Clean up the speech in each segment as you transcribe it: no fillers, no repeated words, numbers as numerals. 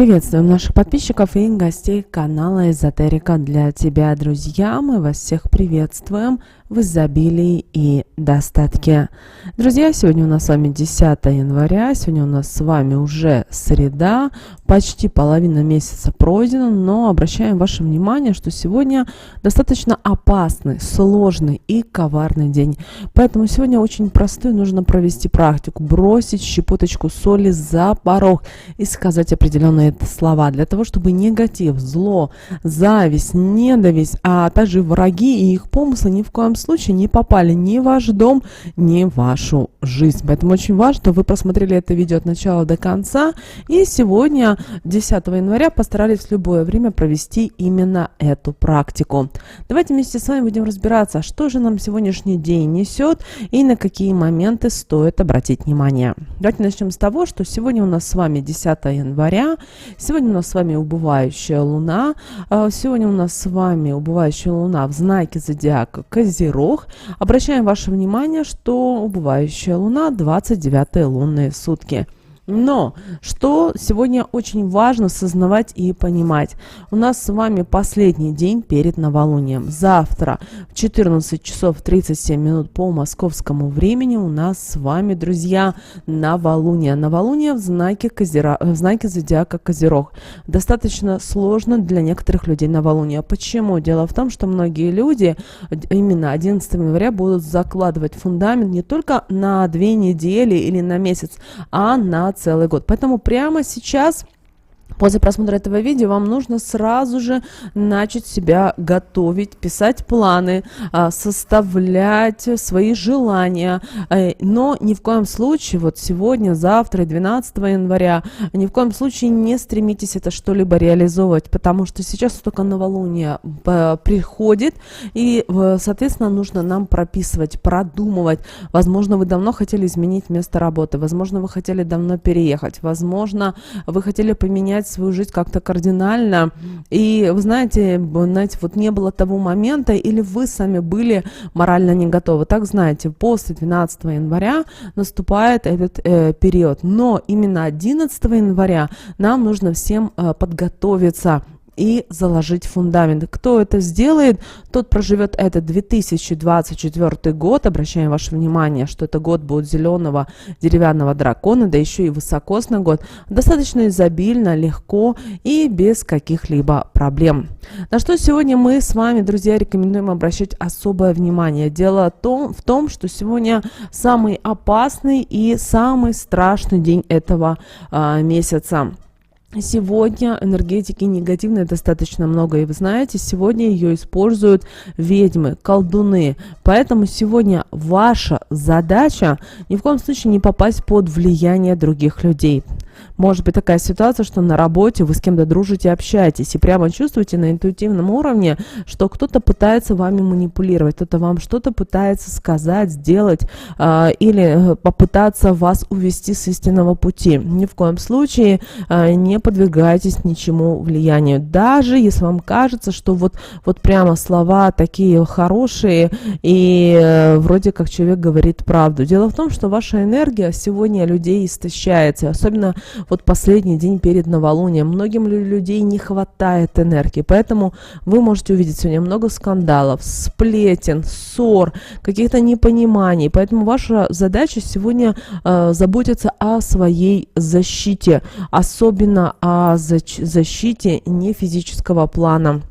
Приветствуем наших подписчиков и гостей канала Эзотерика для тебя, друзья. Мы вас всех приветствуем в изобилии и достатке. Друзья, сегодня у нас с вами 10 января, сегодня у нас с вами уже среда, почти половина месяца пройдена, но обращаем ваше внимание, что сегодня достаточно опасный, сложный и коварный день. Поэтому сегодня очень простую нужно провести практику, бросить щепоточку соли за порог и сказать определенные слова для того, чтобы негатив, зло, зависть, ненависть, а также враги и их помыслы ни в коем случае не попали ни в ваш дом, ни в вашу жизнь. Поэтому очень важно, чтобы вы просмотрели это видео от начала до конца. И сегодня, 10 января, постарались в любое время провести именно эту практику. Давайте вместе с вами будем разбираться, что же нам сегодняшний день несет и на какие моменты стоит обратить внимание. Давайте начнем с того, что сегодня у нас с вами 10 января. Сегодня у нас с вами убывающая луна. Сегодня у нас с вами убывающая луна в знаке зодиака Козерог. Обращаем ваше внимание, что убывающая луна 29-е лунные сутки. Но что сегодня очень важно осознавать и понимать. У нас с вами последний день перед новолунием. Завтра в 14 часов 37 минут по московскому времени у нас с вами, друзья, новолуние. Новолуние в знаке зодиака Козерог. Достаточно сложно для некоторых людей новолуние. Почему? Дело в том, что многие люди именно 11 января будут закладывать фундамент не только на 2 недели или на месяц, а на целый год. Поэтому прямо сейчас, после просмотра этого видео, вам нужно сразу же начать себя готовить, писать планы, составлять свои желания. Но ни в коем случае, вот сегодня, завтра, 12 января, ни в коем случае не стремитесь это что-либо реализовывать, потому что сейчас только новолуние приходит, и, соответственно, нужно нам прописывать, продумывать. Возможно, вы давно хотели изменить место работы, возможно, вы хотели давно переехать, возможно, вы хотели поменять свою жизнь как-то кардинально, и вы знаете, вот не было того момента, или вы сами были морально не готовы. Так, знаете, после 12 января наступает этот период, но именно 11 января нам нужно всем подготовиться и заложить фундамент. Кто это сделает, тот проживет этот 2024 год. Обращаем ваше внимание, что это год будет зеленого деревянного дракона, да еще и высокосный год. Достаточно изобильно, легко и без каких-либо проблем. На что сегодня мы с вами, друзья, рекомендуем обращать особое внимание. Дело в том, что сегодня самый опасный и самый страшный день этого месяца. Сегодня энергетики негативной достаточно много, и вы знаете, сегодня ее используют ведьмы, колдуны. Поэтому сегодня ваша задача ни в коем случае не попасть под влияние других людей. Может быть такая ситуация, что на работе вы с кем-то дружите, общаетесь, и прямо чувствуете на интуитивном уровне, что кто-то пытается вами манипулировать, кто-то вам что-то пытается сказать, сделать, или попытаться вас увести с истинного пути. Ни в коем случае не подвергайтесь ничему влиянию. Даже если вам кажется, что вот прямо слова такие хорошие, и вроде как человек говорит правду. Дело в том, что ваша энергия сегодня людей истощается, особенно вот последний день перед новолунием. Многим людей не хватает энергии, поэтому вы можете увидеть сегодня много скандалов, сплетен, ссор, каких-то непониманий. Поэтому ваша задача сегодня заботиться о своей защите, особенно о защите не физического плана.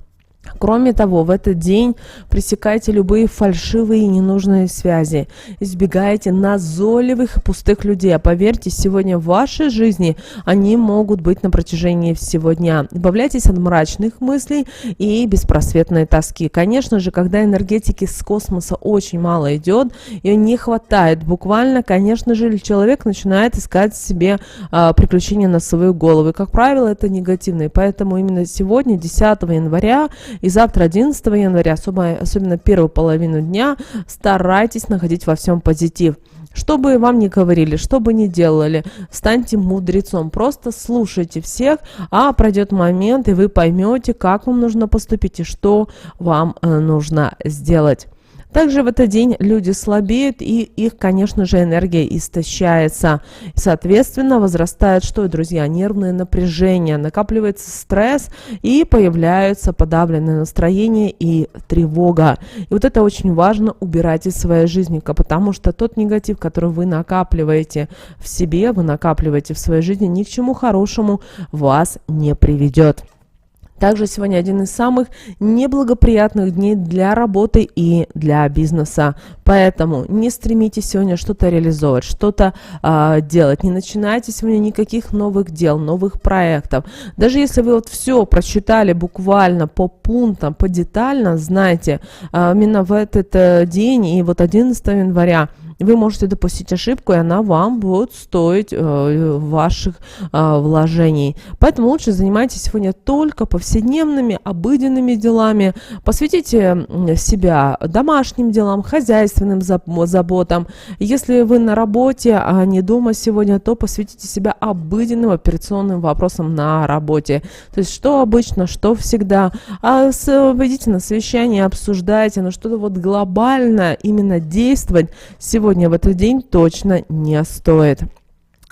Кроме того, в этот день пресекайте любые фальшивые и ненужные связи. Избегайте назойливых и пустых людей. А поверьте, сегодня в вашей жизни они могут быть на протяжении всего дня. Избавляйтесь от мрачных мыслей и беспросветной тоски. Конечно же, когда энергетики с космоса очень мало идет, ее не хватает буквально, конечно же, человек начинает искать себе приключения на свою голову. И, как правило, это негативные. Поэтому именно сегодня, 10 января, и завтра, 11 января, особенно первую половину дня, старайтесь находить во всем позитив. Что бы вам ни говорили, что бы ни делали, станьте мудрецом. Просто слушайте всех, а пройдет момент, и вы поймете, как вам нужно поступить и что вам нужно сделать. Также в этот день люди слабеют, и их, конечно же, энергия истощается. Соответственно, возрастает что, друзья? Нервное напряжение, накапливается стресс, и появляются подавленное настроение и тревога. И вот это очень важно убирать из своей жизни, потому что тот негатив, который вы накапливаете в себе, вы накапливаете в своей жизни, ни к чему хорошему вас не приведет. Также сегодня один из самых неблагоприятных дней для работы и для бизнеса. Поэтому не стремитесь сегодня что-то реализовать, что-то делать. Не начинайте сегодня никаких новых дел, новых проектов. Даже если вы вот все прочитали буквально по пунктам, по-детально, знайте, именно в этот день и вот 11 января вы можете допустить ошибку, и она вам будет стоить ваших вложений. Поэтому лучше занимайтесь сегодня только повседневными, обыденными делами. Посвятите себя домашним делам, хозяйственным заботам. Если вы на работе, а не дома сегодня, то посвятите себя обыденным операционным вопросам на работе. То есть что обычно, что всегда. Пойдите на совещание, обсуждайте, но что-то вот глобально именно действовать сегодня в этот день точно не стоит.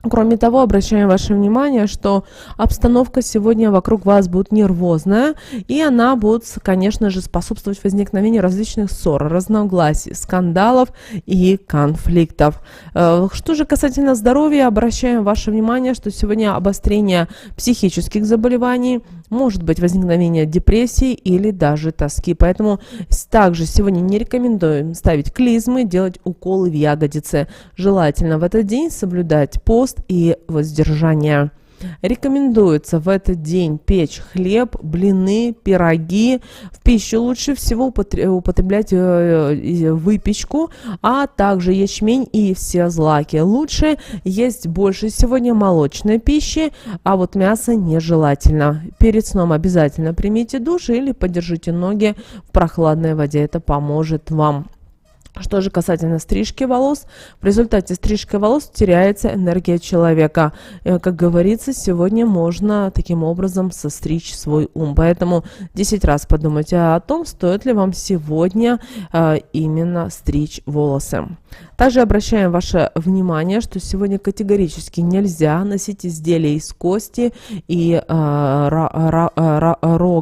Кроме того, обращаем ваше внимание, что обстановка сегодня вокруг вас будет нервозная, и она будет, конечно же, способствовать возникновению различных ссор, разногласий, скандалов и конфликтов. Что же касательно здоровья, обращаем ваше внимание, что сегодня обострение психических заболеваний, может быть возникновение депрессии или даже тоски. Поэтому также сегодня не рекомендуем ставить клизмы, делать уколы в ягодицы. Желательно в этот день соблюдать пост и воздержание. Рекомендуется в этот день печь хлеб, блины, пироги. В пищу лучше всего употреблять выпечку, а также ячмень и все злаки. Лучше есть больше сегодня молочной пищи, а вот мясо нежелательно. Перед сном обязательно примите душ или подержите ноги в прохладной воде. Это поможет вам. Что же касательно стрижки волос, в результате стрижки волос теряется энергия человека. Как говорится, сегодня можно таким образом состричь свой ум. Поэтому 10 раз подумайте о том, стоит ли вам сегодня именно стричь волосы. Также обращаем ваше внимание, что сегодня категорически нельзя носить изделия из кости и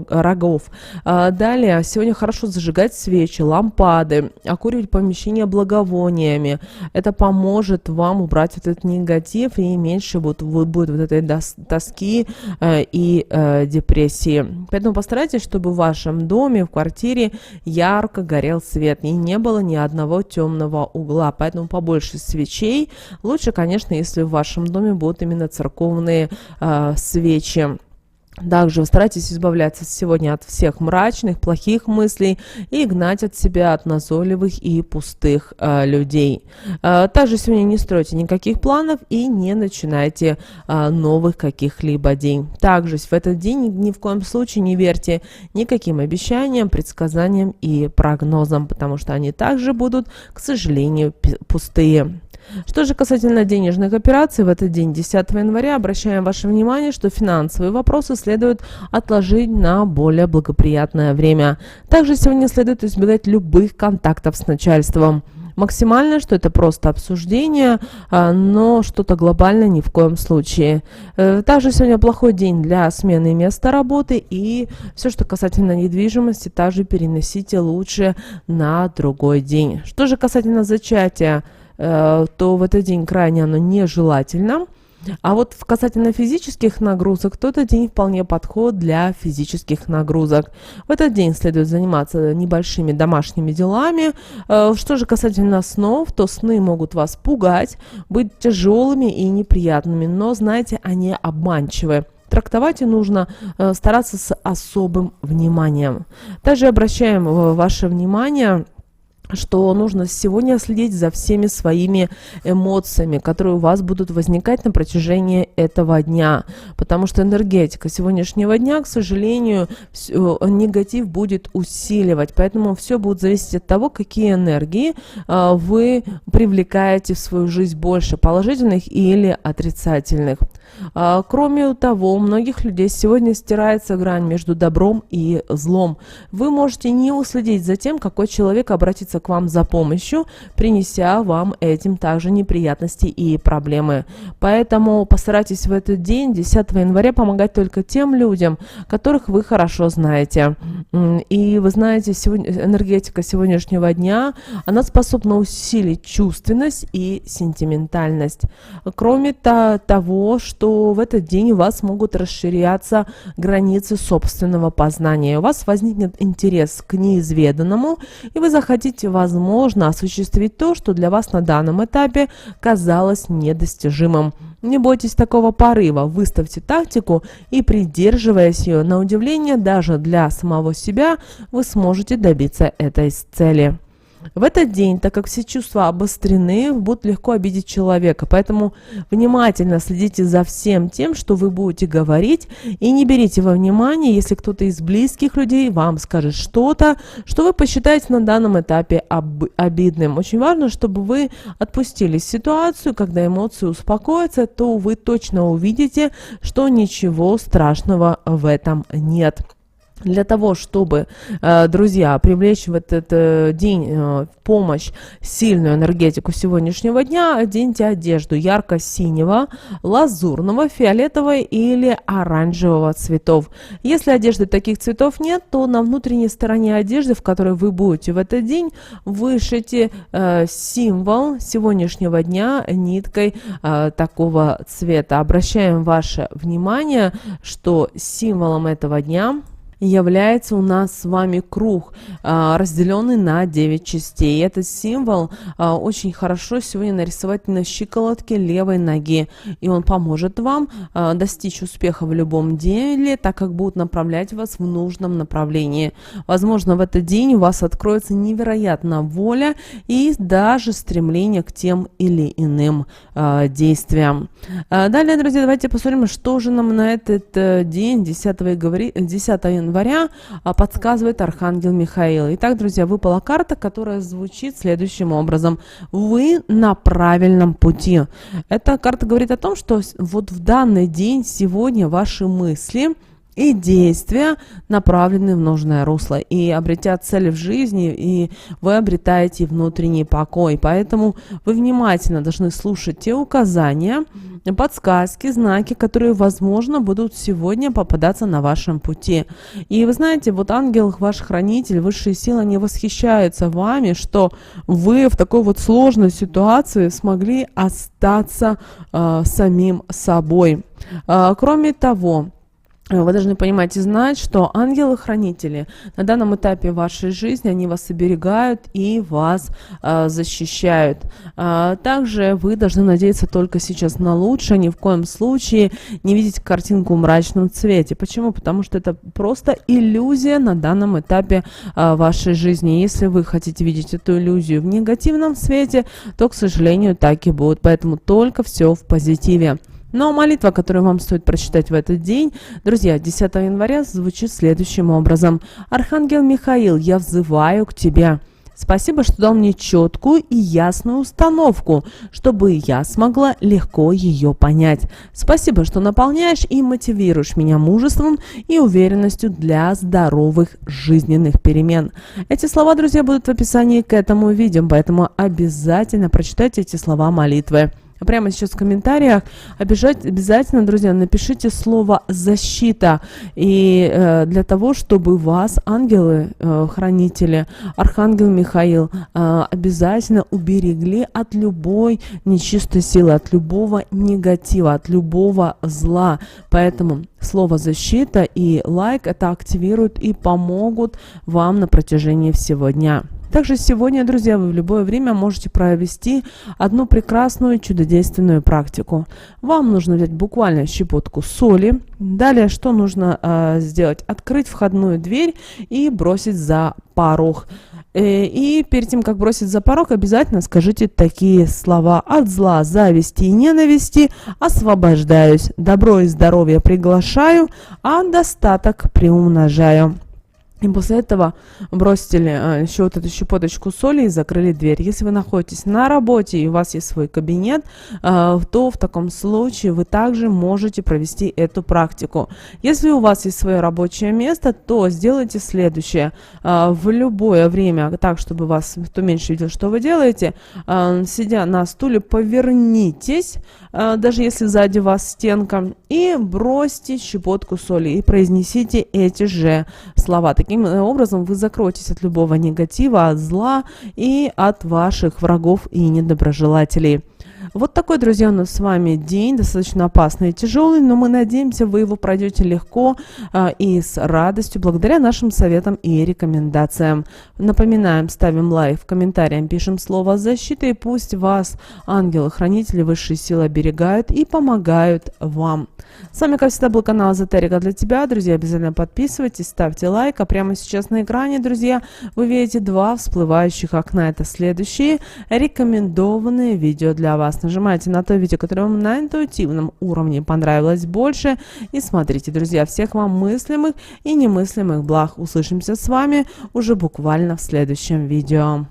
рогов. Далее, сегодня хорошо зажигать свечи, лампады, окуривать помещение благовониями. Это поможет вам убрать этот негатив, и меньше будет вот этой тоски и депрессии. Поэтому постарайтесь, чтобы в вашем доме, в квартире ярко горел свет и не было ни одного темного угла. Поэтому побольше свечей. Лучше, конечно, если в вашем доме будут именно церковные свечи. Также старайтесь избавляться сегодня от всех мрачных, плохих мыслей и гнать от себя от назойливых и пустых людей. Также сегодня не стройте никаких планов и не начинайте новых каких-либо дней. Также в этот день ни в коем случае не верьте никаким обещаниям, предсказаниям и прогнозам, потому что они также будут, к сожалению, пустые. Что же касательно денежных операций, в этот день, 10 января, обращаем ваше внимание, что финансовые вопросы следует отложить на более благоприятное время. Также сегодня следует избегать любых контактов с начальством. Максимально, что это просто обсуждение, но что-то глобальное ни в коем случае. Также сегодня плохой день для смены места работы, и все, что касательно недвижимости, также переносите лучше на другой день. Что же касательно зачатия, то в этот день крайне оно нежелательно. А вот касательно физических нагрузок, то этот день вполне подходит для физических нагрузок. В этот день следует заниматься небольшими домашними делами. Что же касательно снов, то сны могут вас пугать, быть тяжелыми и неприятными, но, знаете, они обманчивы. Трактовать и нужно стараться с особым вниманием. Также обращаем ваше внимание, что нужно сегодня следить за всеми своими эмоциями, которые у вас будут возникать на протяжении этого дня. Потому что энергетика сегодняшнего дня, к сожалению, негатив будет усиливать. Поэтому все будет зависеть от того, какие энергии вы привлекаете в свою жизнь больше, положительных или отрицательных. Кроме того, у многих людей сегодня стирается грань между добром и злом. Вы можете не уследить за тем, какой человек обратится обратиться к вам за помощью, принеся вам этим также неприятности и проблемы. Поэтому постарайтесь в этот день, 10 января, помогать только тем людям, которых вы хорошо знаете. И вы знаете, энергетика сегодняшнего дня, она способна усилить чувственность и сентиментальность. Кроме того, что в этот день у вас могут расширяться границы собственного познания. У вас возникнет интерес к неизведанному, и вы захотите, возможно, осуществить то, что для вас на данном этапе казалось недостижимым. Не бойтесь такого порыва, выставьте тактику и, придерживаясь ее, на удивление даже для самого себя, вы сможете добиться этой цели. В этот день, так как все чувства обострены, будет легко обидеть человека, поэтому внимательно следите за всем тем, что вы будете говорить, и не берите во внимание, если кто-то из близких людей вам скажет что-то, что вы посчитаете на данном этапе обидным. Очень важно, чтобы вы отпустили ситуацию, когда эмоции успокоятся, то вы точно увидите, что ничего страшного в этом нет. Для того, чтобы, друзья, привлечь в этот день в помощь сильную энергетику сегодняшнего дня, оденьте одежду ярко-синего, лазурного, фиолетового или оранжевого цветов. Если одежды таких цветов нет, то на внутренней стороне одежды, в которой вы будете в этот день, вышите символ сегодняшнего дня ниткой такого цвета. Обращаем ваше внимание, что символом этого дня является у нас с вами круг, разделенный на 9 частей. Этот символ очень хорошо сегодня нарисовать на щиколотке левой ноги, и он поможет вам достичь успеха в любом деле, так как будет направлять вас в нужном направлении. Возможно, в этот день у вас откроется невероятная воля и даже стремление к тем или иным действиям. Далее, друзья, давайте посмотрим, что же нам на этот день, 10 января, подсказывает Архангел Михаил. Итак, друзья, выпала карта, которая звучит следующим образом. Вы на правильном пути. Эта карта говорит о том, что вот в данный день, сегодня ваши мысли и действия направлены в нужное русло, и обретя цель в жизни, и вы обретаете внутренний покой. Поэтому вы внимательно должны слушать те указания, подсказки, знаки, которые, возможно, будут сегодня попадаться на вашем пути. И вы знаете, вот ангел, ваш хранитель, высшие силы, они восхищаются вами, что вы в такой вот сложной ситуации смогли остаться самим собой. Кроме того, вы должны понимать и знать, что ангелы-хранители на данном этапе вашей жизни, они вас оберегают и вас защищают. Также вы должны надеяться только сейчас на лучшее, ни в коем случае не видеть картинку в мрачном цвете. Почему? Потому что это просто иллюзия на данном этапе вашей жизни. Если вы хотите видеть эту иллюзию в негативном свете, то, к сожалению, так и будет. Поэтому только все в позитиве. Но молитва, которую вам стоит прочитать в этот день, друзья, 10 января звучит следующим образом. Архангел Михаил, я взываю к тебе. Спасибо, что дал мне четкую и ясную установку, чтобы я смогла легко ее понять. Спасибо, что наполняешь и мотивируешь меня мужеством и уверенностью для здоровых жизненных перемен. Эти слова, друзья, будут в описании к этому видео, поэтому обязательно прочитайте эти слова молитвы. Прямо сейчас в комментариях обязательно, друзья, напишите слово «защита». И для того, чтобы вас, ангелы, хранители, Архангел Михаил, обязательно уберегли от любой нечистой силы, от любого негатива, от любого зла. Поэтому слово «защита» и лайк это активируют и помогут вам на протяжении всего дня. Также сегодня, друзья, вы в любое время можете провести одну прекрасную чудодейственную практику. Вам нужно взять буквально щепотку соли. Далее, что нужно сделать? Открыть входную дверь и бросить за порог. И перед тем, как бросить за порог, обязательно скажите такие слова: от зла, зависти и ненависти освобождаюсь, добро и здоровье приглашаю, а достаток приумножаю. И после этого бросили еще вот эту щепоточку соли и закрыли дверь. Если вы находитесь на работе и у вас есть свой кабинет, то в таком случае вы также можете провести эту практику. Если у вас есть свое рабочее место, то сделайте следующее. В любое время, так, чтобы вас кто меньше видел, что вы делаете, сидя на стуле, повернитесь, даже если сзади вас стенка, и бросьте щепотку соли и произнесите эти же слова. Таким образом вы закроетесь от любого негатива, от зла и от ваших врагов и недоброжелателей. Вот такой, друзья, у нас с вами день, достаточно опасный и тяжелый, но мы надеемся, вы его пройдете легко и с радостью, благодаря нашим советам и рекомендациям. Напоминаем, ставим лайк, в комментариях пишем слово «защита», и пусть вас ангелы-хранители высшие силы оберегают и помогают вам. С вами, как всегда, был канал Эзотерика для тебя. Друзья, обязательно подписывайтесь, ставьте лайк. А прямо сейчас на экране, друзья, вы видите 2 всплывающих окна. Это следующие рекомендованные видео для вас. Нажимайте на то видео, которое вам на интуитивном уровне понравилось больше. И смотрите, друзья, всех вам мыслимых и немыслимых благ. Услышимся с вами уже буквально в следующем видео.